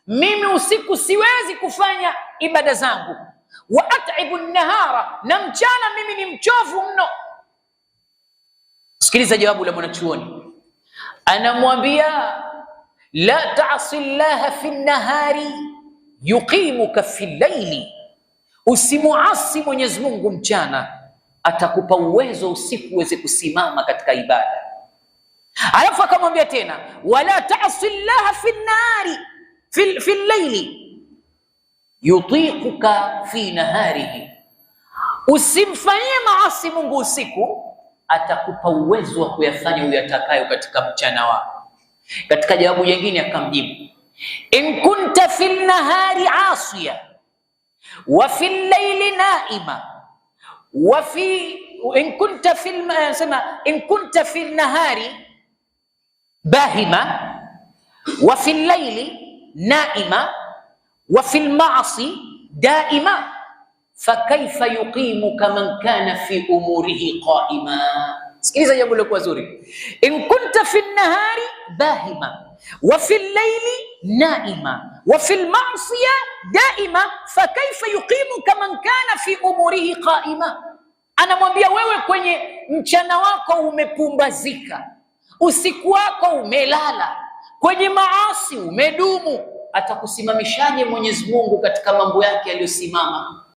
mimi usiku siwezi kufanya ibada zangu. Wa at'ibu nahara, na mchana mimi ni mchovu mno. Sikiliza jawabu la mwanachuoni, anamwambia la ta'si llaha fi nahari yuqimuka fi llaili, usimuasi Mwenyezi Mungu mchana, atakupa uwezo usiku uweze kusimama katika ibada. Alafu akamwambia tena wala ta'si llaha fi nahari fi llaili yutiquka fi naharihi, usimfanyie maasi Mungu usiku, atakupa uwezo wa kuyafanya uyatakayo katika mchana wako. Katika jawabu jingine akamjibu in kunta fi nahari asiya wa fi llaili naima wa fi in kunta fi nahari bahima wa fi llaili naima wa fi lmaasi daima fakaifa yuqimuka man kana fi umurihi qaima. Sikiliza jambo lilikuwa zuri. In kunta fi nahari bahima wa fi llaili naima wa fi lmaasiya daima fakaifa yuqimuka man kana fi umurihi qaima. Anamwambia wewe kwenye mchana wako umepumbazika, usiku wako umelala, kwenye maasi umedumu, atakusimamishaje Mwenyezi Mungu katika mambo yake aliyosimama?